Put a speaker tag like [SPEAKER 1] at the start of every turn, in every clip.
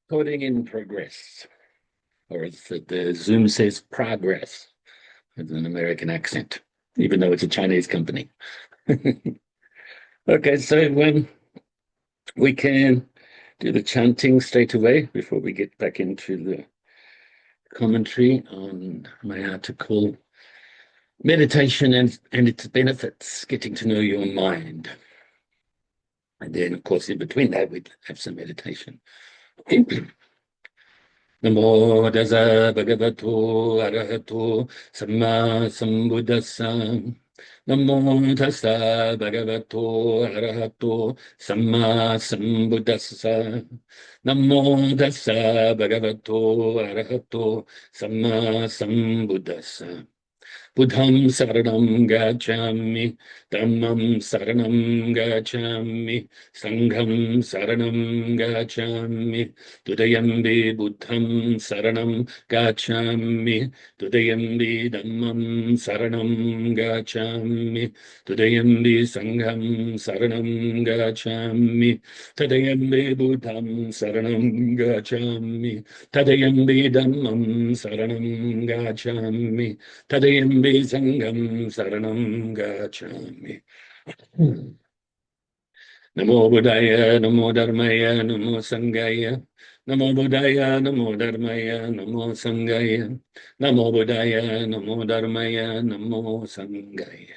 [SPEAKER 1] Recording in progress, or as the Zoom says, progress, with an American accent, even though it's a Chinese company. Okay, so we can do the chanting straight away before we get back into the commentary on my article, Meditation and its Benefits, Getting to Know Your Mind. And then, of course, in between that, we'd have some meditation. Namo tassa bhagavato arahato samma sambuddhassa. Namo tassa bhagavato arahato samma sambuddhassa. Namo tassa bhagavato arahato samma sambuddhassa. Buddham saranam gacchami, dhammam saranam gacchami, sangham saranam gacchami, tudayambi buddham saranam gacchami, tudayambi dhammam saranam gacchami, tudayambi sangham saranam gacchami, tudayambi buddham saranam gacchami, tudayambi dhammam saranam gacchami, Tadayambi Sangam Saranam Gacchami. Namo Buddhaya, Namo Dharmaya, Namo Sangaya. Namo Buddhaya, Namo Dharmaya, Namo Sangaya. Namo Buddhaya, Namo Dharmaya, Namo Sangaya.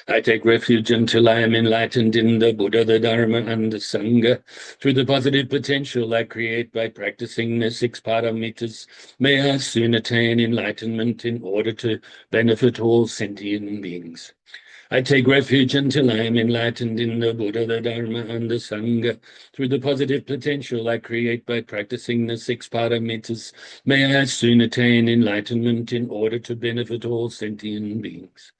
[SPEAKER 1] I take refuge until I am enlightened in the Buddha, the Dharma, and the Sangha. Through the positive potential I create by practicing the 6 paramitas, may I soon attain enlightenment in order to benefit all sentient beings. I take refuge until I am enlightened in the Buddha, the Dharma, and the Sangha. Through the positive potential I create by practicing the 6 paramitas, may I soon attain enlightenment in order to benefit all sentient beings.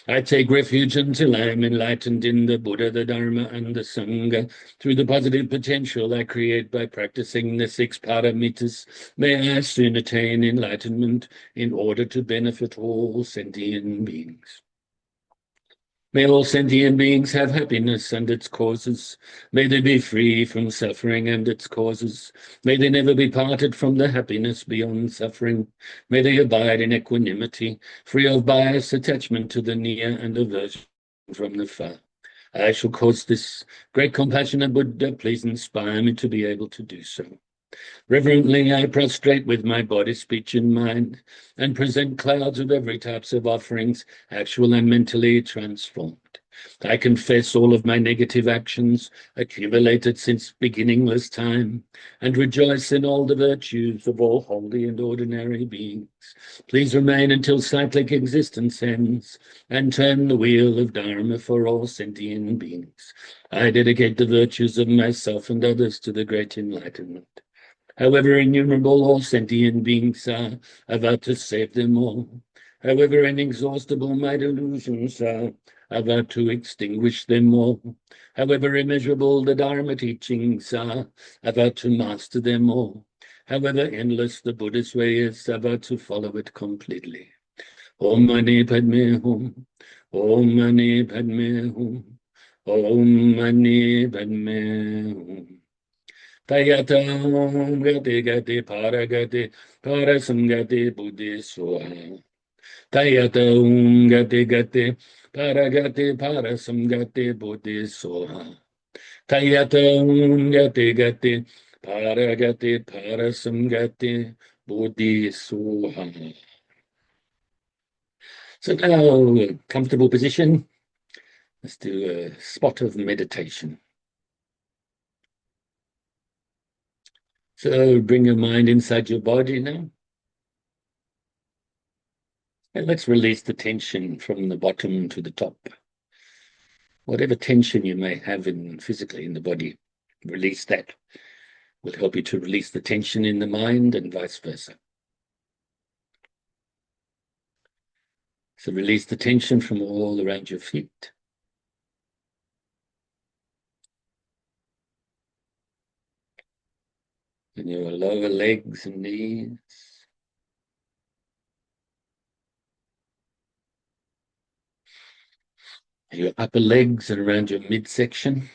[SPEAKER 1] I take refuge until I am enlightened in the Buddha, the Dharma, and the Sangha. Through the positive potential I create by practicing the 6 paramitas, may I soon attain enlightenment in order to benefit all sentient beings. May all sentient beings have happiness and its causes. May they be free from suffering and its causes. May they never be parted from the happiness beyond suffering. May they abide in equanimity, free of bias, attachment to the near, and aversion from the far. I shall cause this great compassionate Buddha, please inspire me to be able to do so. Reverently I prostrate with my body, speech, and mind, and present clouds of every types of offerings, actual and mentally transformed. I confess all of my negative actions accumulated since beginningless time, and rejoice in all the virtues of all holy and ordinary beings. Please remain until cyclic existence ends, and turn the wheel of Dharma for all sentient beings. I dedicate the virtues of myself and others to the great enlightenment. However innumerable all sentient beings are, I vow to save them all. However inexhaustible my delusions are, I vow to extinguish them all. However immeasurable the Dharma teachings are, I vow to master them all. However endless the Buddhist way is, I vow to follow it completely. Om Mani Padme Hum. Om Mani Padme Hum. Om Mani Padme Hum. Tayatam gati gati paragati parasamgati buddhi soha. Tayatam gati gati paragati parasamgati buddhi soha. Tayatam gati gati paragati parasamgati buddhi soha. So now, comfortable position. Let's do a spot of meditation. So bring your mind inside your body now. And let's release the tension from the bottom to the top. Whatever tension you may have physically in the body, release that. Will help you to release the tension in the mind and vice versa. So release the tension from all around your feet. And your lower legs and knees. Your upper legs and around your midsection.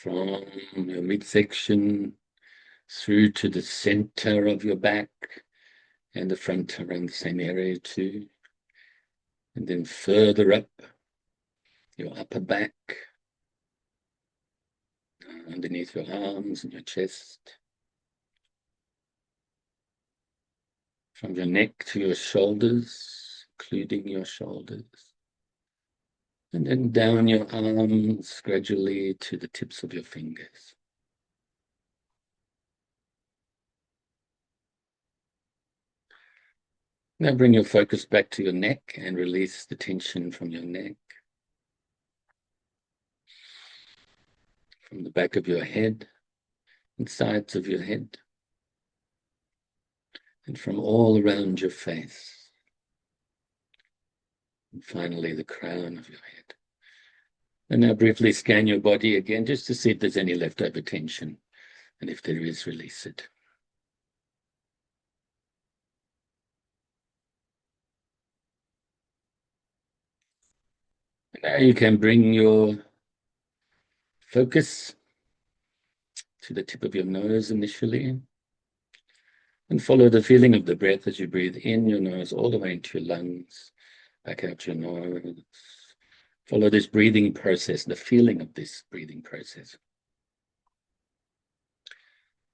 [SPEAKER 1] from your midsection through to the center of your back and the front around the same area too. And then further up your upper back, underneath your arms and your chest. From your neck to your shoulders, including your shoulders. And then down your arms gradually to the tips of your fingers. Now bring your focus back to your neck and release the tension from your neck. From the back of your head and sides of your head. And from all around your face. And finally, the crown of your head. And now briefly scan your body again, just to see if there's any leftover tension. And if there is, release it. And now you can bring your focus to the tip of your nose initially. And follow the feeling of the breath as you breathe in your nose all the way into your lungs, back out your nose. Follow this breathing process, the feeling of this breathing process.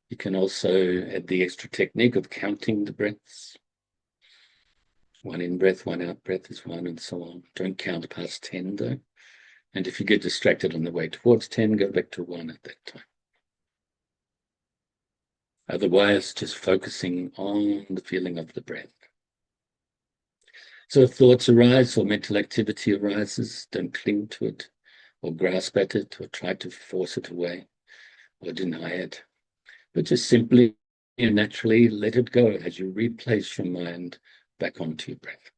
[SPEAKER 1] You can also add the extra technique of counting the breaths. One in breath, one out breath is one, and so on. Don't count past 10 though. And if you get distracted on the way towards 10, go back to 1 at that time. Otherwise, just focusing on the feeling of the breath. So if thoughts arise or mental activity arises, don't cling to it or grasp at it or try to force it away or deny it, but just simply and naturally let it go as you replace your mind back onto your breath.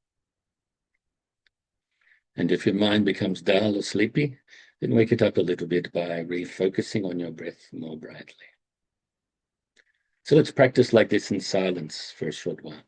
[SPEAKER 1] And if your mind becomes dull or sleepy, then wake it up a little bit by refocusing on your breath more brightly. So let's practice like this in silence for a short while.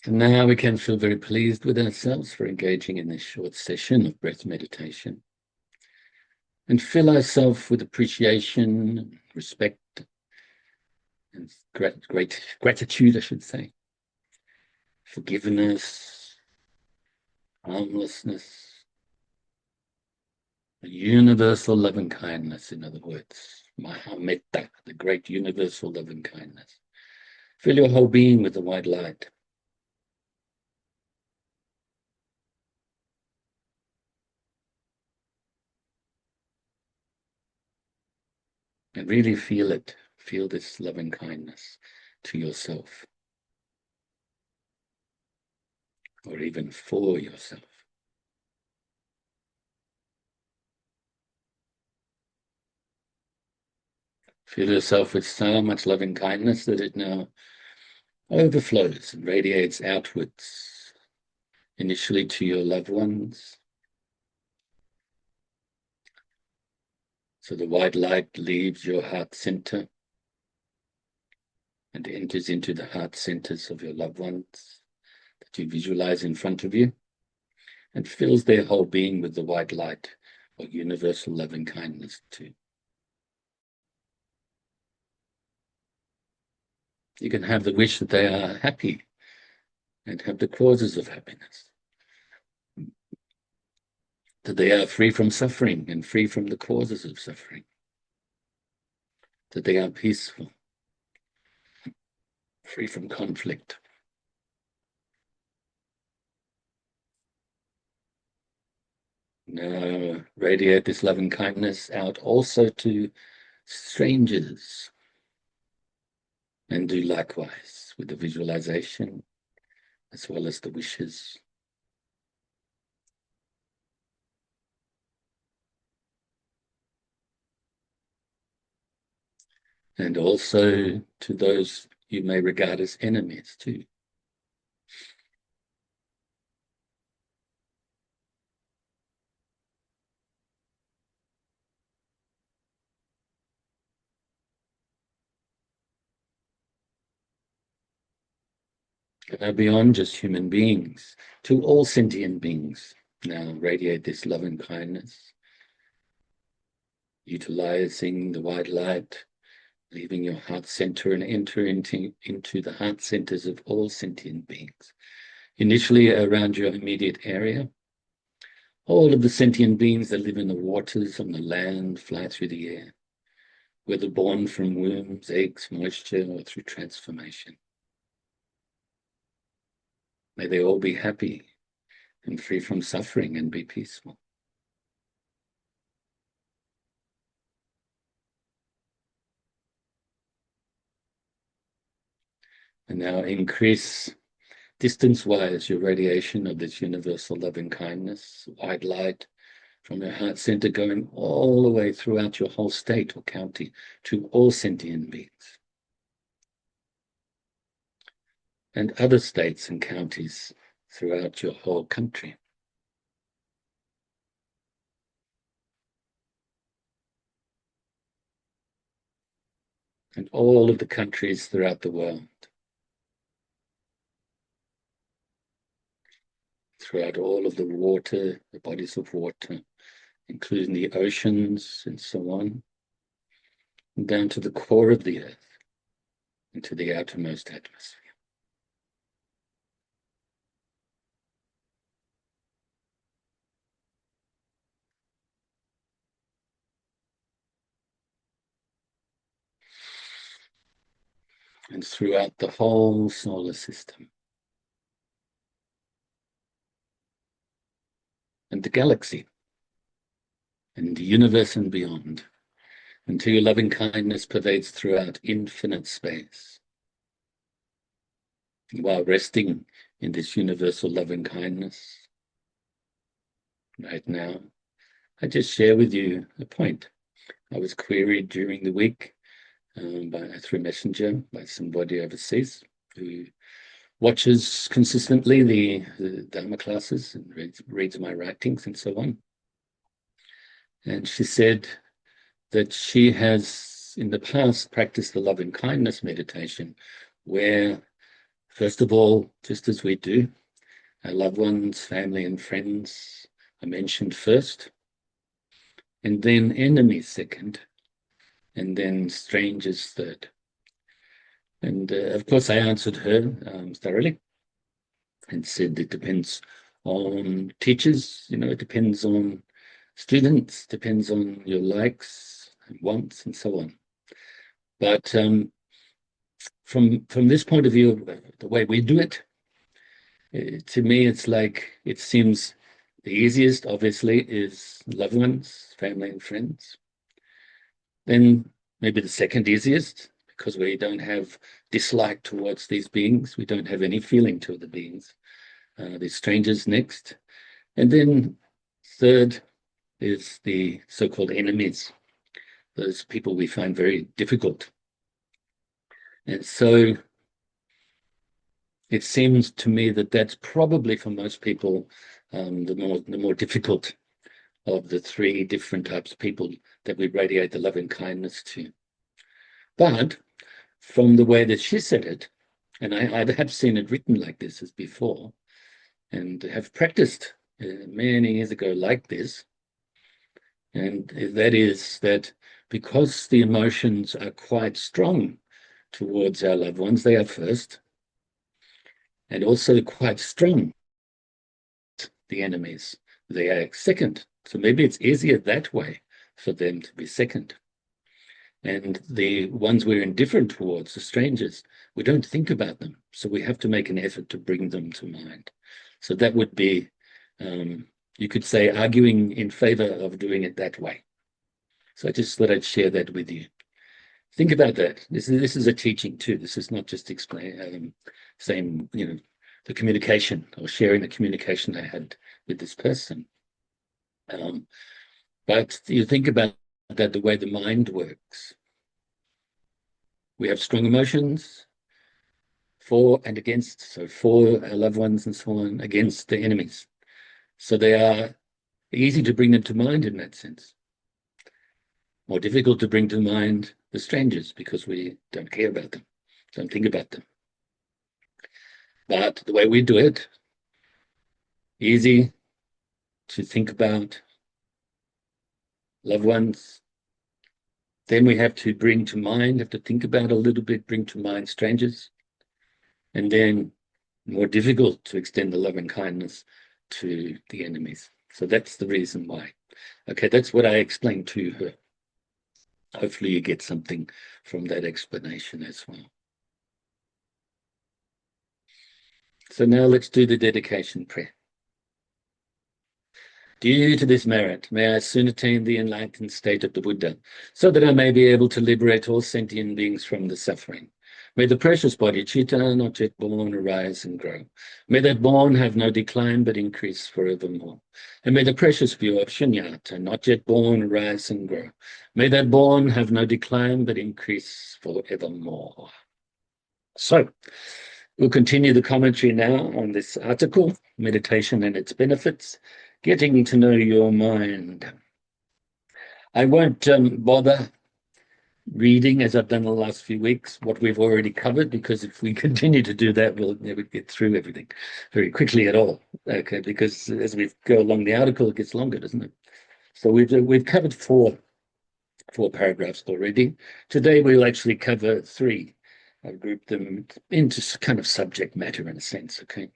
[SPEAKER 1] And now we can feel very pleased with ourselves for engaging in this short session of breath meditation and fill ourselves with appreciation, respect, and great gratitude, I should say, forgiveness, harmlessness, a universal loving kindness, in other words, Mahametta, the great universal loving kindness. Fill your whole being with the white light. And really feel it. Feel this loving kindness to yourself, or even for yourself. Feel yourself with so much loving kindness that it now overflows and radiates outwards, initially to your loved ones. So the white light leaves your heart center and enters into the heart centers of your loved ones that you visualize in front of you, and fills their whole being with the white light or universal loving kindness too. You can have the wish that they are happy and have the causes of happiness, that they are free from suffering and free from the causes of suffering, that they are peaceful, free from conflict. Now radiate this loving kindness out also to strangers, and do likewise with the visualization as well as the wishes. And also to those you may regard as enemies too. Beyond just human beings, to all sentient beings. Now radiate this loving kindness, utilizing the white light, leaving your heart center and enter into the heart centers of all sentient beings. Initially around your immediate area, all of the sentient beings that live in the waters, on the land, fly through the air, whether born from wombs, eggs, moisture, or through transformation. May they all be happy and free from suffering and be peaceful. And now increase distance-wise your radiation of this universal loving kindness, white light from your heart center going all the way throughout your whole state or county to all sentient beings. And other states and counties throughout your whole country. And all of the countries throughout the world. Throughout all of the water, the bodies of water, including the oceans and so on, and down to the core of the earth, into the outermost atmosphere. And throughout the whole solar system. And the galaxy. And the universe and beyond. Until your loving kindness pervades throughout infinite space. While resting in this universal loving kindness, right now, I just share with you a point. I was queried during the week through Messenger by somebody overseas who watches consistently the Dharma classes and reads my writings and so on. And she said that she has in the past practiced the love and kindness meditation, where First of all, just as we do, our loved ones, family and friends are mentioned first, and then enemies second, and then strangers third. And of course, I answered her thoroughly and said it depends on teachers, it depends on students, depends on your likes and wants and so on. But from this point of view, the way we do it, to me, it's like it seems the easiest, obviously, is loved ones, family and friends. Then maybe the second easiest, because we don't have dislike towards these beings. We don't have any feeling to the beings. The strangers next. And then third is the so-called enemies, those people we find very difficult. And so it seems to me that that's probably for most people the more difficult of the three different types of people that we radiate the love and kindness to. But from the way that she said it, and I have seen it written like this as before, and have practiced many years ago like this, and that is that because the emotions are quite strong towards our loved ones, they are first, and also quite strong, the enemies, they are second. So maybe it's easier that way for them to be second. And the ones we're indifferent towards, the strangers, we don't think about them. So we have to make an effort to bring them to mind. So that would be, you could say, arguing in favor of doing it that way. So I just thought I'd share that with you. Think about that. This is a teaching too. This is not just saying, the communication or sharing the communication I had with this person. But you think about that, the way the mind works. We have strong emotions for and against, so for our loved ones and so on, against the enemies. So they are easy to bring them to mind in that sense. More difficult to bring to mind the strangers because we don't care about them, don't think about them. But the way we do it, easy to think about loved ones. Then we have to bring to mind, have to think about a little bit, bring to mind strangers. And then more difficult to extend the love and kindness to the enemies. So that's the reason why. Okay, that's what I explained to her. Hopefully you get something from that explanation as well. So now let's do the dedication prayer. Due to this merit, may I soon attain the enlightened state of the Buddha, so that I may be able to liberate all sentient beings from the suffering. May the precious bodhicitta, not yet born, arise and grow. May that born have no decline, but increase forevermore. And may the precious view of shunyata, not yet born, arise and grow. May that born have no decline, but increase forevermore. So, we'll continue the commentary now on this article, Meditation and its Benefits, Getting to Know Your Mind. I won't bother reading, as I've done the last few weeks, what we've already covered, because if we continue to do that, we'll never get through everything very quickly at all. Okay, because as we go along the article, it gets longer, doesn't it? So we've covered four paragraphs already. Today we'll actually cover three. I've grouped them into kind of subject matter in a sense. Okay.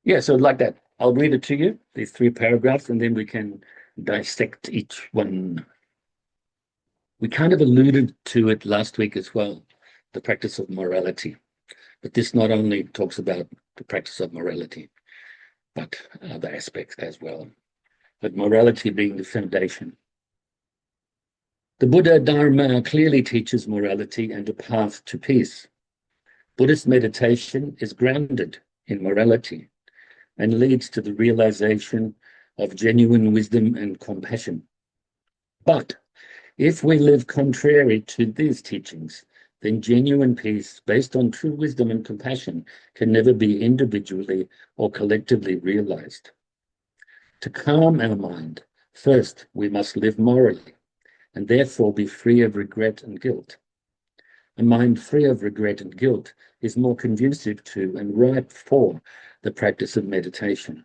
[SPEAKER 1] Yeah, so like that. I'll read it to you, these three paragraphs, and then we can dissect each one. We kind of alluded to it last week as well, the practice of morality. But this not only talks about the practice of morality, but other aspects as well. But morality being the foundation. The Buddha Dharma clearly teaches morality and a path to peace. Buddhist meditation is grounded in morality and leads to the realization of genuine wisdom and compassion. But if we live contrary to these teachings, then genuine peace based on true wisdom and compassion can never be individually or collectively realized. To calm our mind, first we must live morally and therefore be free of regret and guilt. a mind free of regret and guilt is more conducive to and ripe for the practice of meditation,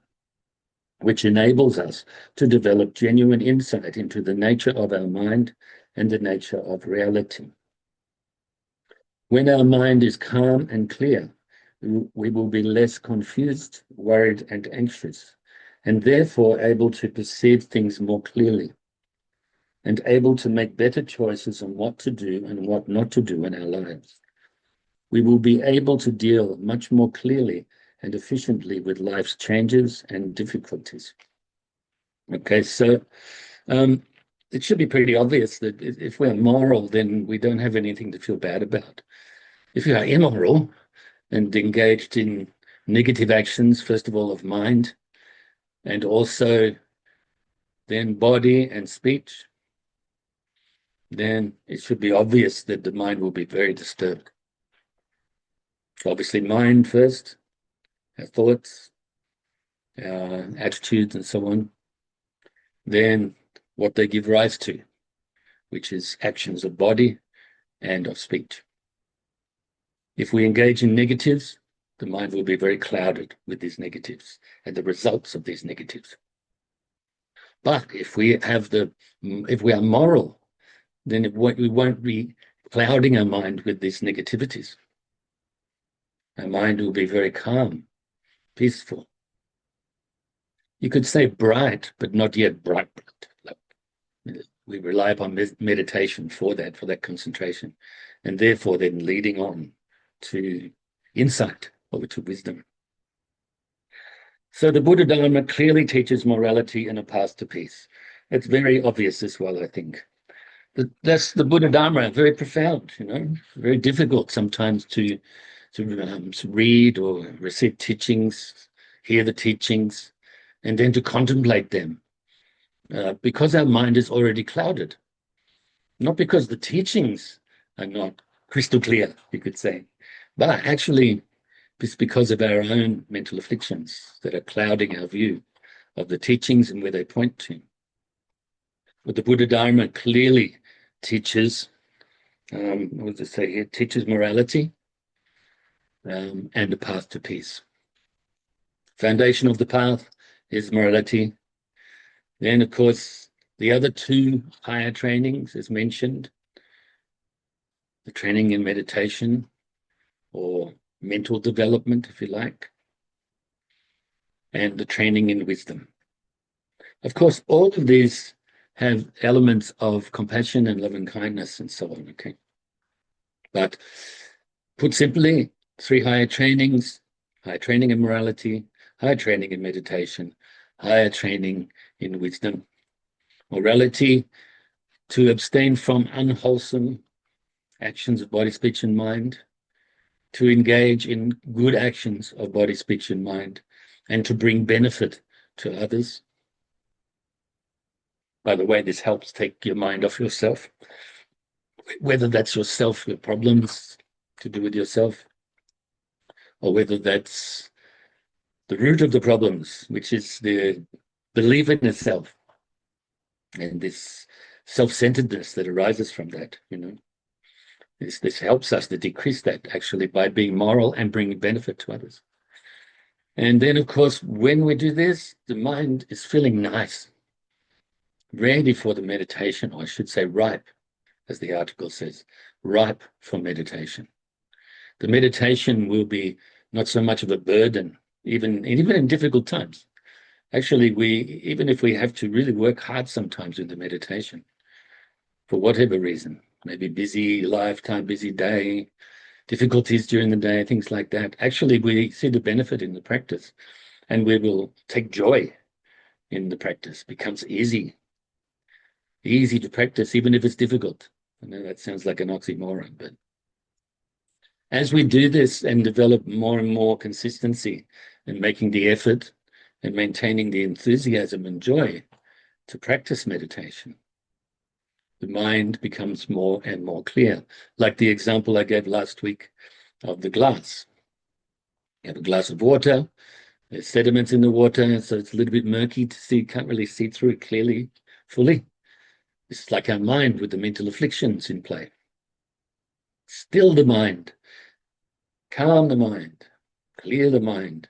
[SPEAKER 1] which enables us to develop genuine insight into the nature of our mind and the nature of reality. When our mind is calm and clear, we will be less confused, worried, and anxious, and therefore able to perceive things more clearly and able to make better choices on what to do and what not to do in our lives. We will be able to deal much more clearly and efficiently with life's changes and difficulties. Okay, so it should be pretty obvious that if we're moral, then we don't have anything to feel bad about. If you are immoral and engaged in negative actions, first of all, of mind, and also then body and speech, then it should be obvious that the mind will be very disturbed. Obviously, mind first, our thoughts, our attitudes, and so on. Then what they give rise to, which is actions of body and of speech. If we engage in negatives, the mind will be very clouded with these negatives and the results of these negatives. But if we are moral, then we won't be clouding our mind with these negativities. Our mind will be very calm, peaceful. You could say bright, but not yet bright. We rely upon meditation for that concentration, and therefore then leading on to insight or to wisdom. So the Buddha Dharma clearly teaches morality and a path to peace. It's very obvious as well, I think. That's the Buddha Dharma, very profound, very difficult sometimes to read or receive teachings, hear the teachings, and then to contemplate them. Because our mind is already clouded. Not because the teachings are not crystal clear, you could say, but actually it's because of our own mental afflictions that are clouding our view of the teachings and where they point to. But the Buddha Dharma clearly teaches, what does it say here? Teaches morality and a path to peace. Foundation of the path is morality. Then, of course, the other two higher trainings, as mentioned, the training in meditation or mental development, if you like, and the training in wisdom. Of course, all of these have elements of compassion and loving kindness and so on, okay? But put simply, three higher trainings, higher training in morality, higher training in meditation, higher training in wisdom. Morality, to abstain from unwholesome actions of body, speech, and mind, to engage in good actions of body, speech, and mind, and to bring benefit to others. By the way, this helps take your mind off yourself, whether that's yourself, your problems to do with yourself, or whether that's the root of the problems, which is the belief in itself and this self-centeredness that arises from that, This helps us to decrease that actually by being moral and bringing benefit to others. And then, of course, when we do this, the mind is feeling nice, ready for the meditation, or I should say ripe, as the article says, ripe for meditation. The meditation will be not so much of a burden, even in difficult times. Actually, even if we have to really work hard sometimes in the meditation, for whatever reason, maybe busy lifetime, busy day, difficulties during the day, things like that. Actually, we see the benefit in the practice and we will take joy in the practice. It becomes easy to practice, even if it's difficult. I know that sounds like an oxymoron, but as we do this and develop more and more consistency in making the effort and maintaining the enthusiasm and joy to practice meditation, the mind becomes more and more clear. Like the example I gave last week of the glass. You have a glass of water, there's sediments in the water, so it's a little bit murky to see, can't really see through it clearly, fully. It's like our mind with the mental afflictions in play. Still the mind, calm the mind, clear the mind.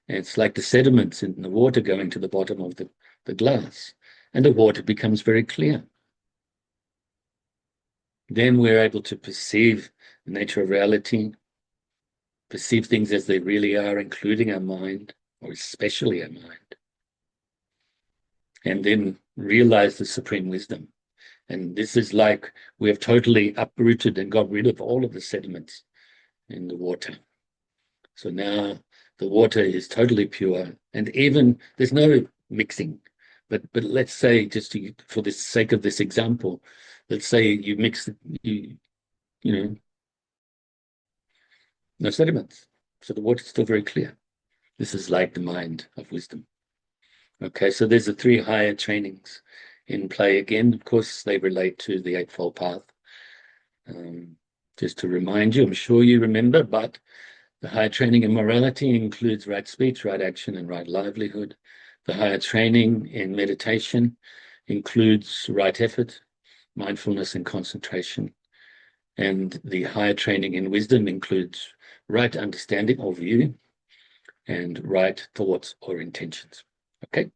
[SPEAKER 1] And it's like the sediments in the water going to the bottom of the glass, and the water becomes very clear. Then we're able to perceive the nature of reality, perceive things as they really are, including our mind, or especially our mind, and then realize the supreme wisdom. And this is like we have totally uprooted and got rid of all of the sediments in the water. So now the water is totally pure, and even there's no mixing. But let's say, just for the sake of this example, let's say you mix you know no sediments, so the water's still very clear. This is like the mind of wisdom. Okay, so there's the three higher trainings in play again. Of course, they relate to the Eightfold Path. Just to remind you, I'm sure you remember, but the higher training in morality includes right speech, right action, and right livelihood. The higher training in meditation includes right effort, mindfulness, and concentration. And the higher training in wisdom includes right understanding or view and right thoughts or intentions. Okay?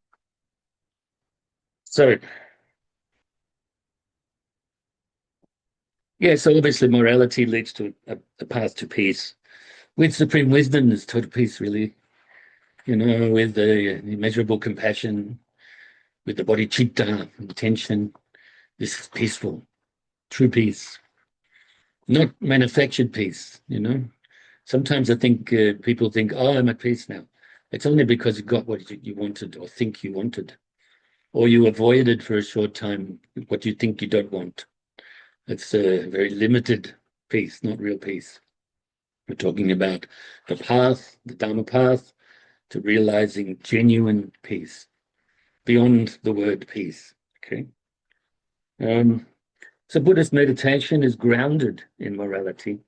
[SPEAKER 1] So, yeah, so obviously morality leads to a path to peace. With supreme wisdom, there's total peace, really. With the immeasurable compassion, with the bodhicitta, intention, this is peaceful, true peace, not manufactured peace. Sometimes I think people think, oh, I'm at peace now. It's only because you got what you wanted or think you wanted, or you avoided for a short time what you think you don't want. It's a very limited peace, not real peace. We're talking about the path, the Dharma path, to realizing genuine peace beyond the word peace. Okay. So Buddhist meditation is grounded in morality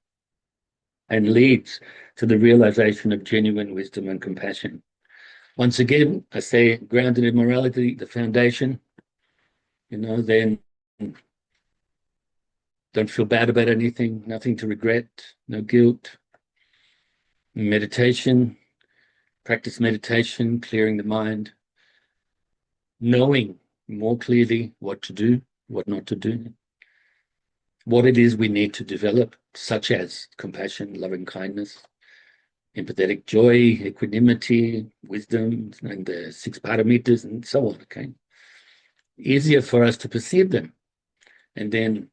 [SPEAKER 1] and leads to the realization of genuine wisdom and compassion. Once again, I say grounded in morality, the foundation, then don't feel bad about anything, nothing to regret, no guilt. Meditation, practice meditation, clearing the mind, knowing more clearly what to do, what not to do, what it is we need to develop, such as compassion, loving kindness, empathetic joy, equanimity, wisdom, and the six paramitas, and so on. Okay, easier for us to perceive them, and then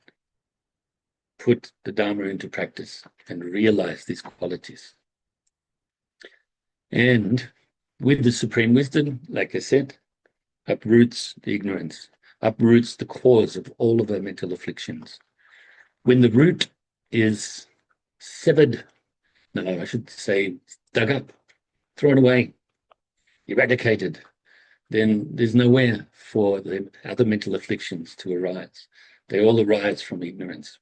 [SPEAKER 1] put the Dharma into practice and realize these qualities. And with the supreme wisdom, like I said, uproots the ignorance, uproots the cause of all of our mental afflictions. When the root is severed, no, I should say dug up, thrown away, eradicated, then there's nowhere for the other mental afflictions to arise. They all arise from ignorance.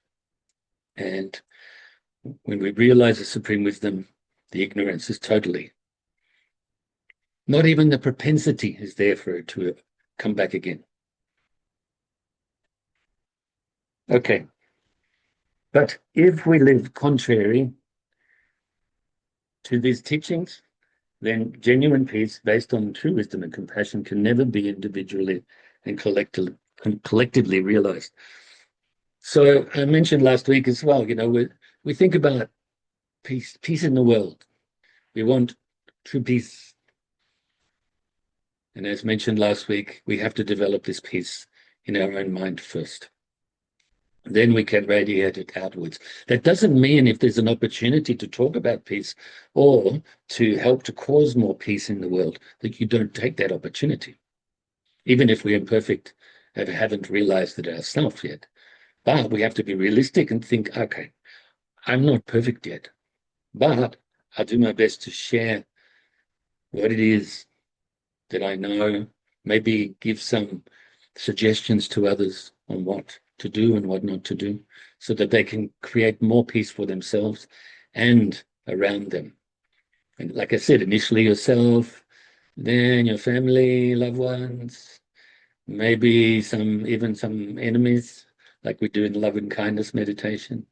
[SPEAKER 1] And when we realize the supreme wisdom, the ignorance is totally, not even the propensity is there for it to come back again. Okay. But if we live contrary to these teachings, then genuine peace based on true wisdom and compassion can never be individually and collectively realized. So I mentioned last week as well, we think about peace in the world. We want true peace. And as mentioned last week, we have to develop this peace in our own mind first. Then we can radiate it outwards. That doesn't mean if there's an opportunity to talk about peace or to help to cause more peace in the world, that you don't take that opportunity, even if we're imperfect and haven't realized it ourselves yet. But we have to be realistic and think, okay, I'm not perfect yet, but I'll do my best to share what it is that I know, maybe give some suggestions to others on what to do and what not to do, so that they can create more peace for themselves and around them. And like I said, initially yourself, then your family, loved ones, maybe even some enemies, like we do in love and kindness meditation.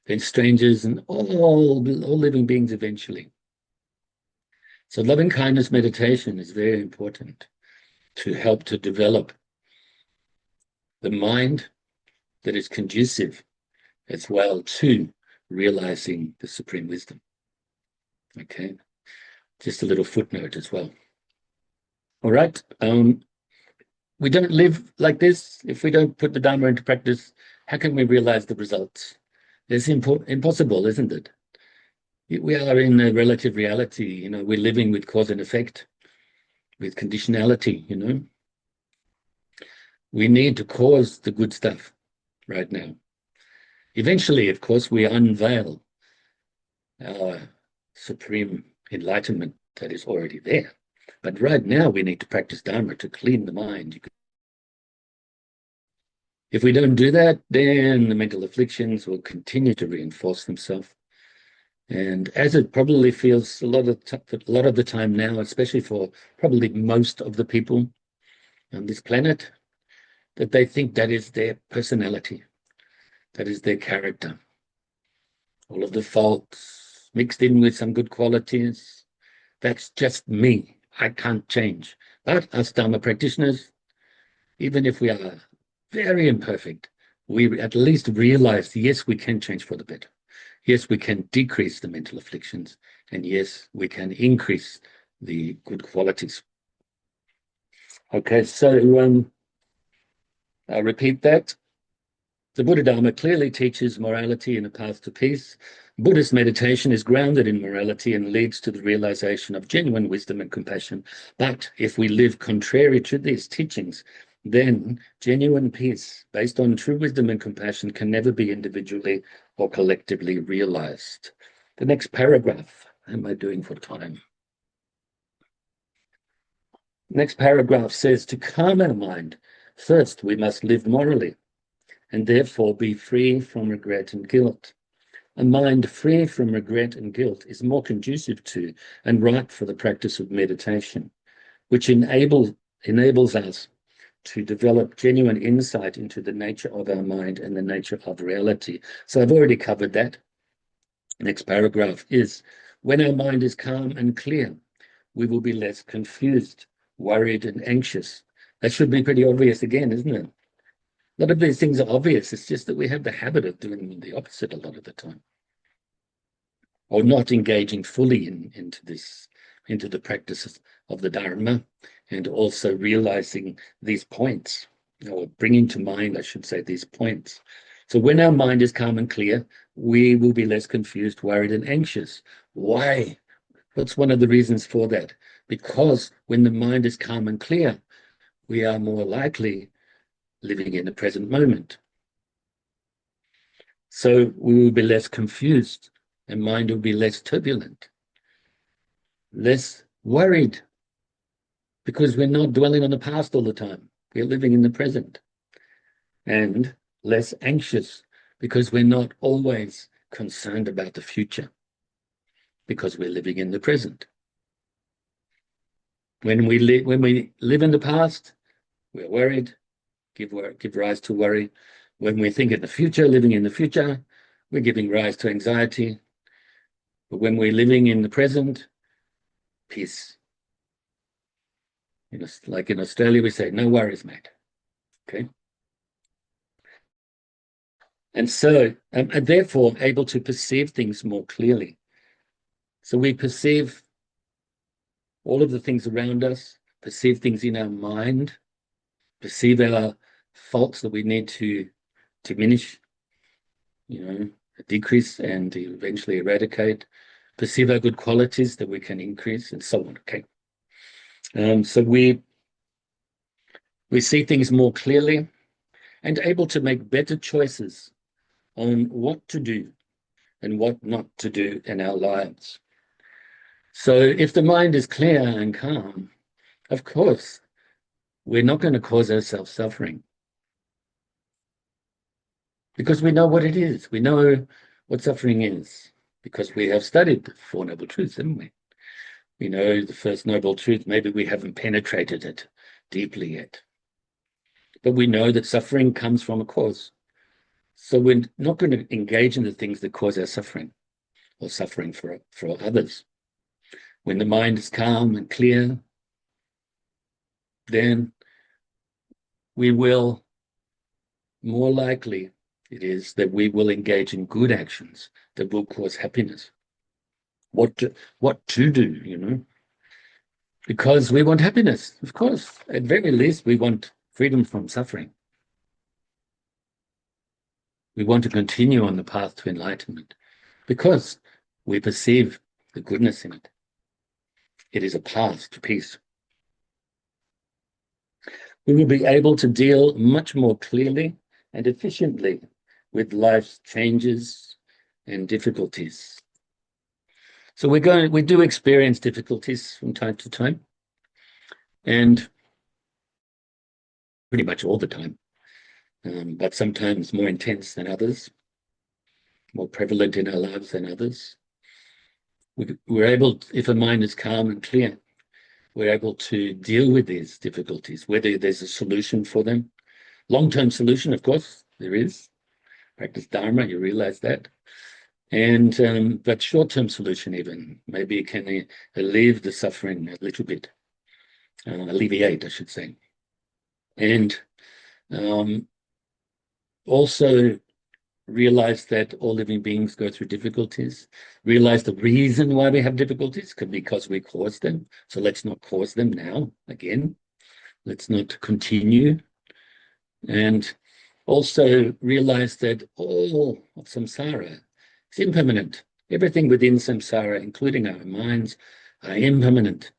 [SPEAKER 1] then strangers, and all living beings eventually. So loving kindness meditation is very important to help to develop the mind that is conducive as well to realizing the supreme wisdom. Okay, just a little footnote as well. All right, we don't live like this. If we don't put the Dharma into practice, how can we realize the results? It's impossible, isn't it? We are in a relative reality, we're living with cause and effect, with conditionality, We need to cause the good stuff right now. Eventually, of course, we unveil our supreme enlightenment that is already there. But right now, we need to practice Dharma to clean the mind. If we don't do that, then the mental afflictions will continue to reinforce themselves. And as it probably feels a lot of the time now, especially for probably most of the people on this planet, that they think that is their personality, that is their character. All of the faults mixed in with some good qualities, that's just me. I can't change. But as Dharma practitioners, even if we are very imperfect, we at least realize, yes, we can change for the better. Yes, we can decrease the mental afflictions. And yes, we can increase the good qualities. Okay, so I'll repeat that. The Buddha Dharma clearly teaches morality and a path to peace. Buddhist meditation is grounded in morality and leads to the realization of genuine wisdom and compassion. But if we live contrary to these teachings, then genuine peace based on true wisdom and compassion can never be individually or collectively realized. The next paragraph, how am I doing for time? Next paragraph says, to calm our mind, first we must live morally and therefore be free from regret and guilt. A mind free from regret and guilt is more conducive to and right for the practice of meditation, which enables us to develop genuine insight into the nature of our mind and the nature of reality. So I've already covered that. Next paragraph is, when our mind is calm and clear, we will be less confused, worried, and anxious. That should be pretty obvious again, isn't it? A lot of these things are obvious. It's just that we have the habit of doing the opposite a lot of the time, or not engaging fully into the practice of the Dharma, and also realizing these points, or bringing to mind, I should say, these points. So when our mind is calm and clear, we will be less confused, worried, and anxious. Why? What's one of the reasons for that? Because when the mind is calm and clear, we are more likely living in the present moment. So we will be less confused, and mind will be less turbulent, less worried, because we're not dwelling on the past all the time. We're living in the present. And less anxious, because we're not always concerned about the future, because we're living in the present. When we live in the past, we're worried, give rise to worry. When we think in the future, living in the future, we're giving rise to anxiety. But when we're living in the present, peace. Like in Australia, we say, no worries, mate. Okay. And so, and therefore able to perceive things more clearly. So we perceive all of the things around us, perceive things in our mind, perceive our faults that we need to diminish, decrease and eventually eradicate, perceive our good qualities that we can increase, and so on. Okay. So we see things more clearly and able to make better choices on what to do and what not to do in our lives. So if the mind is clear and calm, of course, we're not going to cause ourselves suffering, because we know what it is. We know what suffering is, because we have studied the Four Noble Truths, haven't we? We know the first noble truth. Maybe we haven't penetrated it deeply yet, but we know that suffering comes from a cause. So we're not going to engage in the things that cause our suffering or suffering for others. When the mind is calm and clear, then we will, more likely it is that we will engage in good actions that will cause happiness. What to do, because we want happiness, of course. At very least, we want freedom from suffering. We want to continue on the path to enlightenment because we perceive the goodness in it. It is a path to peace. We will be able to deal much more clearly and efficiently with life's changes and difficulties. So we do experience difficulties from time to time, and pretty much all the time, but sometimes more intense than others, more prevalent in our lives than others. We're able, if a mind is calm and clear, we're able to deal with these difficulties, whether there's a solution for them. Long-term solution, of course, there is. Practice Dharma, you realize that. And but short-term solution even, maybe it can alleviate the suffering a little bit, alleviate, I should say. And also realize that all living beings go through difficulties, realize the reason why we have difficulties could be because we caused them. So let's not cause them now again. Let's not continue. And also realize that all of samsara is impermanent. Everything within samsara, including our minds, are impermanent,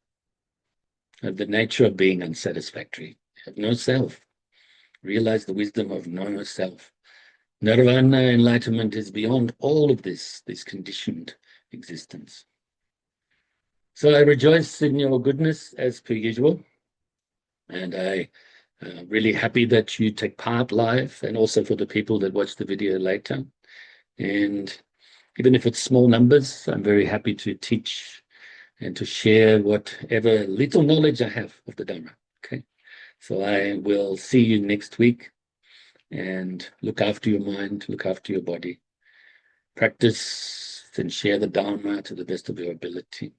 [SPEAKER 1] of the nature of being unsatisfactory, have no self. Realize the wisdom of no self. Nirvana, enlightenment, is beyond all of this conditioned existence. So I rejoice in your goodness as per usual, and I really happy that you take part live, and also for the people that watch the video later. And even if it's small numbers, I'm very happy to teach and to share whatever little knowledge I have of the Dharma. Okay, so I will see you next week, and look after your mind, look after your body. Practice and share the Dharma to the best of your ability.